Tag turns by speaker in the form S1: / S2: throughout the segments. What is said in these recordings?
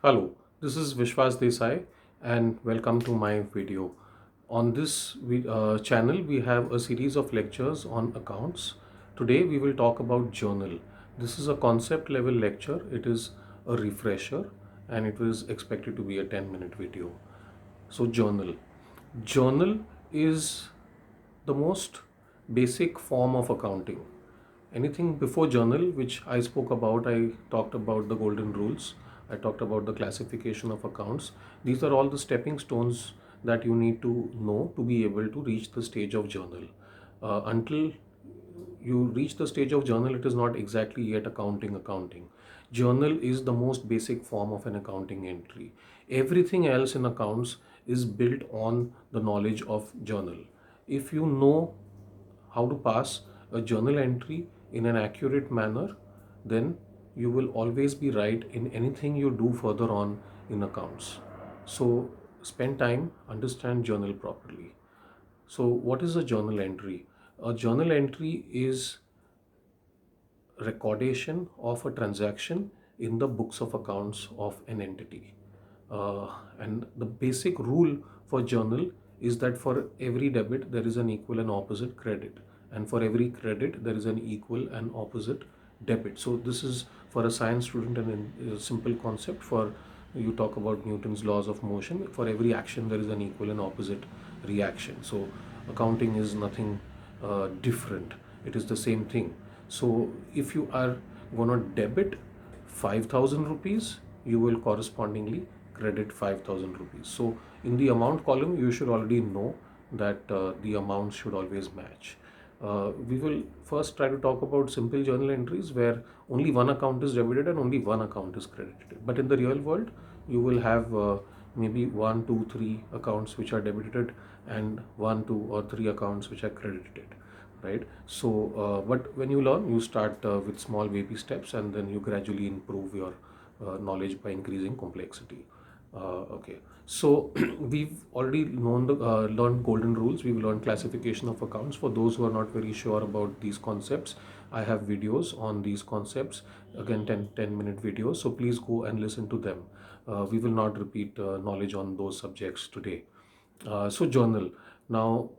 S1: Hello, this is Vishwas Desai and welcome to my video. On this channel, we have a series of lectures on accounts. Today, we will talk about journal. This is a concept level lecture. It is a refresher and it was expected to be a 10-minute video. So, journal. Journal is the most basic form of accounting. Anything before journal, which I spoke about, I talked about the golden rules, I talked about the classification of accounts. These are all the stepping stones that you need to know to be able to reach the stage of journal. Until you reach the stage of journal, it is not exactly yet accounting. Journal is the most basic form of an accounting entry. Everything else in accounts is built on the knowledge of journal. If you know how to pass a journal entry in an accurate manner, then you will always be right in anything you do further on in accounts. So spend time, understand journal properly. So what is a journal entry? A journal entry is recordation of a transaction in the books of accounts of an entity. And the basic rule for journal is that for every debit there is an equal and opposite credit, and for every credit there is an equal and opposite debit. So this is for a science student a simple concept. For you talk about Newton's laws of motion, for every action there is an equal and opposite reaction. So accounting is nothing different, it is the same thing. So if you are going to debit 5,000 rupees, you will correspondingly credit 5,000 rupees. So in the amount column, you should already know that the amounts should always match. We will first try to talk about simple journal entries where only one account is debited and only one account is credited. But in the real world, you will have maybe one, two, three accounts which are debited and one, two, or three accounts which are credited, right? So but when you learn, you start with small baby steps and then you gradually improve your knowledge by increasing complexity. Okay, so we've already learned golden rules. We've learned classification of accounts. For those who are not very sure about these concepts, I have videos on these concepts, again 10-minute videos, so please go and listen to them. We will not repeat knowledge on those subjects today. So journal. Now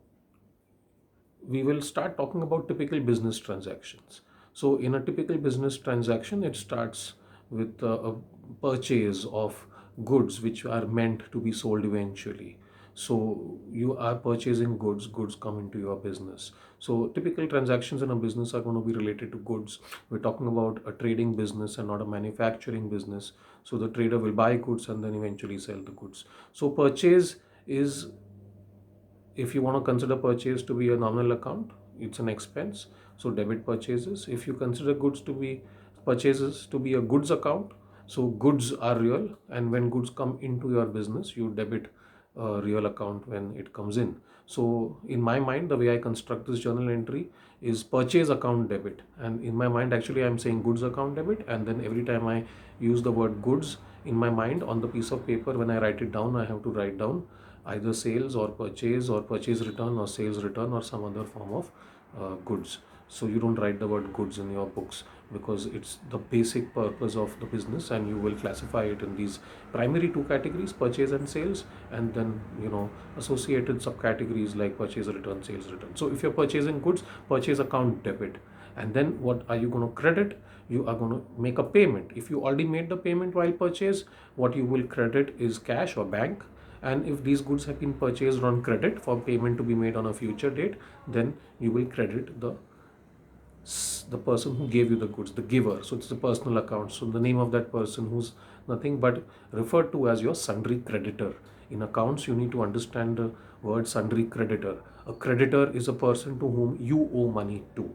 S1: we will start talking about typical business transactions. So, in a typical business transaction, it starts with a purchase of goods which are meant to be sold eventually. So, you are purchasing goods, goods come into your business. So, typical transactions in a business are going to be related to goods. We're talking about a trading business and not a manufacturing business. So, the trader will buy goods and then eventually sell the goods. So, purchase is, if you want to consider purchase to be a nominal account, it's an expense, so debit purchases. If you consider goods to be purchases to be a goods account, so goods are real, and when goods come into your business, you debit a real account when it comes in. So in my mind, the way I construct this journal entry is purchase account debit, and in my mind actually I'm saying goods account debit, and then every time I use the word goods in my mind on the piece of paper, when I write it down, I have to write down either sales or purchase return or sales return or some other form of goods. So you don't write the word goods in your books because it's the basic purpose of the business, and you will classify it in these primary two categories, purchase and sales, and then associated subcategories like purchase return, sales return. So if you're purchasing goods, purchase account debit. And then what are you going to credit? You are going to make a payment. If you already made the payment while purchase, what you will credit is cash or bank. And if these goods have been purchased on credit for payment to be made on a future date, then you will credit the person who gave you the goods, the giver. So it's the personal account. So the name of that person, who's nothing but referred to as your sundry creditor. In accounts, you need to understand the word sundry creditor. A creditor is a person to whom you owe money to,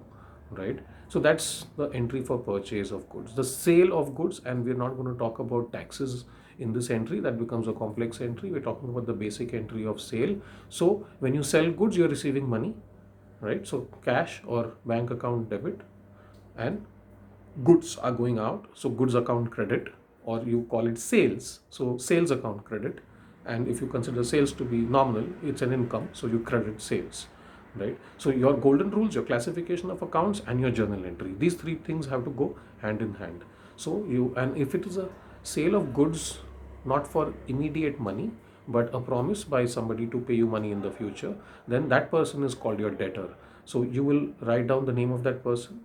S1: right? So that's the entry for purchase of goods. The sale of goods, and we're not going to talk about taxes in this entry, that becomes a complex entry. We're talking about the basic entry of sale. So when you sell goods, you're receiving money, right? So cash or bank account debit, and goods are going out, so goods account credit, or you call it sales, so sales account credit. And if you consider sales to be nominal, it's an income, so you credit sales, right? So your golden rules, your classification of accounts, and your journal entry, these three things have to go hand in hand. So you, and if it is a sale of goods not for immediate money, but a promise by somebody to pay you money in the future, then that person is called your debtor. So you will write down the name of that person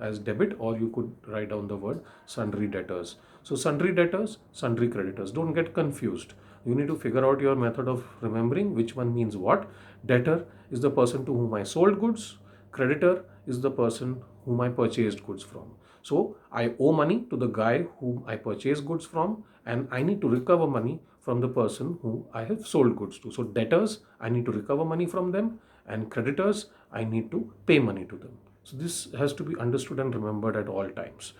S1: as debit, or you could write down the word sundry debtors. So sundry debtors, sundry creditors. Don't get confused. You need to figure out your method of remembering which one means what. Debtor is the person to whom I sold goods. Creditor is the person whom I purchased goods from. So I owe money to the guy whom I purchased goods from, and I need to recover money from the person who I have sold goods to. So debtors, I need to recover money from them, and creditors, I need to pay money to them. So this has to be understood and remembered at all times.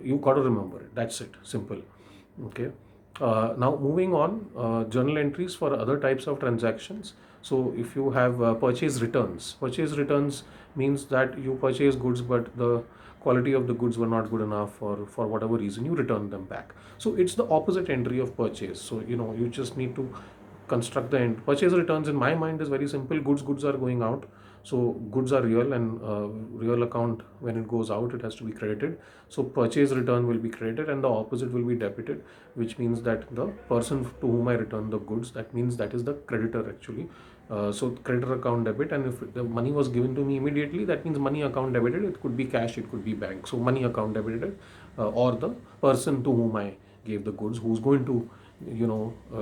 S1: You got to remember it. That's it. Simple. Okay. Now moving on, journal entries for other types of transactions. So if you have purchase returns means that you purchase goods, but the quality of the goods were not good enough, or for whatever reason you return them back. So it's the opposite entry of purchase. So you just need to construct the end. Purchase returns in my mind is very simple. Goods are going out, so goods are real, and real account, when it goes out, it has to be credited. So purchase return will be credited and the opposite will be debited, which means that the person to whom I return the goods, that means that is the creditor actually. So creditor account debit, and if the money was given to me immediately, that means money account debited. It could be cash, it could be bank. So money account debited, or the person to whom I gave the goods, who's going to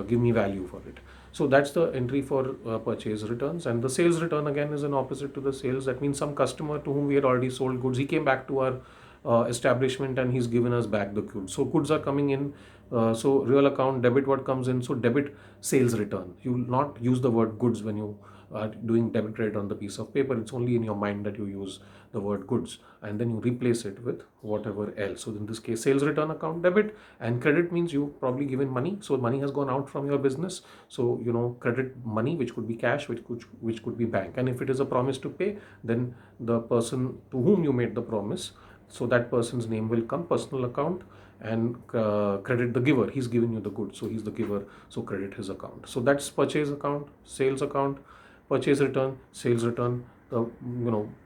S1: give me value for it. So that's the entry for purchase returns. And the sales return again is an opposite to the sales. That means some customer to whom we had already sold goods, he came back to our establishment and he's given us back the goods. So goods are coming in, so real account debit what comes in, so debit sales return. You will not use the word goods when you are doing debit credit on the piece of paper. It's only in your mind that you use the word goods, and then you replace it with whatever else. So in this case, sales return account debit, and credit means you've probably given money, so money has gone out from your business. So credit money, which could be cash, which could be bank. And if it is a promise to pay, then the person to whom you made the promise, so that person's name will come, personal account, and credit the giver. He's given you the goods, so he's the giver, so credit his account. So that's purchase account, sales account, purchase return, sales return, the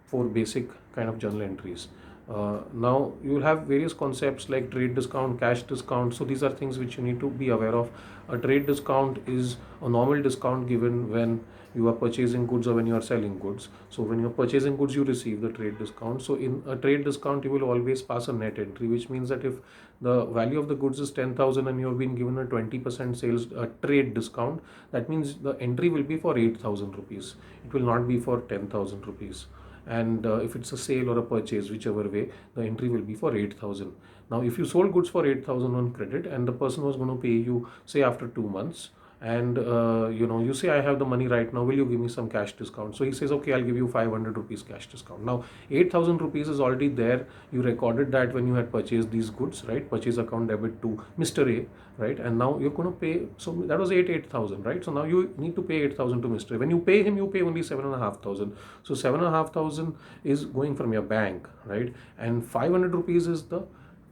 S1: four basic kind of journal entries. Now you will have various concepts like trade discount, cash discount. So these are things which you need to be aware of. A trade discount is a normal discount given when you are purchasing goods or when you are selling goods. So when you are purchasing goods, you receive the trade discount. So in a trade discount, you will always pass a net entry, which means that if the value of the goods is 10,000 and you have been given a 20% sales trade discount, that means the entry will be for 8,000 rupees. It will not be for 10,000 rupees. And if it's a sale or a purchase, whichever way, the entry will be for 8,000. Now if you sold goods for 8,000 on credit and the person was going to pay you say after 2 months, and you say, I have the money right now, will you give me some cash discount? So he says, okay, I'll give you 500 rupees cash discount. Now 8,000 rupees is already there. You recorded that when you had purchased these goods, right? Purchase account debit to Mr. A, right? And now you're going to pay, so that was 8,000, right? So now you need to pay 8,000 to Mr. A. When you pay him, you pay only 7,500. So 7,500 is going from your bank, right? And 500 rupees is the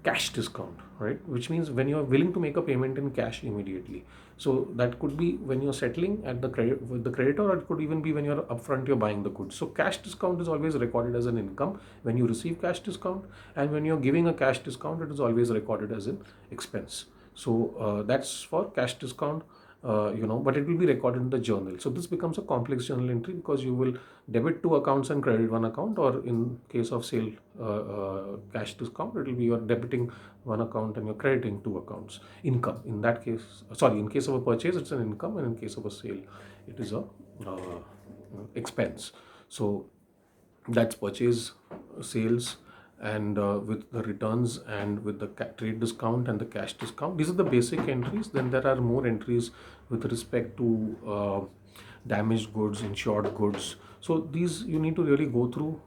S1: cash discount, right? Which means when you are willing to make a payment in cash immediately. So that could be when you're settling at the credit with the creditor, or it could even be when you're upfront, you're buying the goods. So cash discount is always recorded as an income when you receive cash discount, and when you're giving a cash discount, it is always recorded as an expense. So that's for cash discount. But it will be recorded in the journal. So this becomes a complex journal entry because you will debit two accounts and credit one account, or in case of sale cash discount, it will be you're debiting one account and you're crediting two accounts. Income in that case, in case of a purchase, it's an income, and in case of a sale, it is a expense. So that's purchase, sales, and with the returns and with the trade discount and the cash discount. These are the basic entries. Then there are more entries with respect to damaged goods, insured goods. So these you need to really go through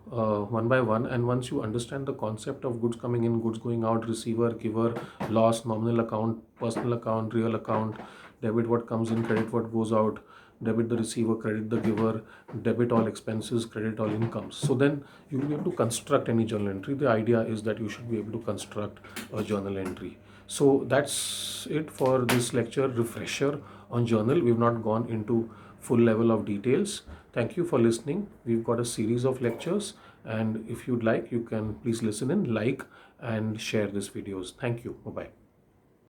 S1: one by one, and once you understand the concept of goods coming in, goods going out, receiver, giver, loss, nominal account, personal account, real account, debit what comes in, credit what goes out, debit the receiver, credit the giver, debit all expenses, credit all incomes. So then you will be able to construct any journal entry. The idea is that you should be able to construct a journal entry. So that's it for this lecture refresher on journal. We've not gone into full level of details. Thank you for listening. We've got a series of lectures, and if you'd like, you can please listen in, like, and share these videos. Thank you. Bye-bye.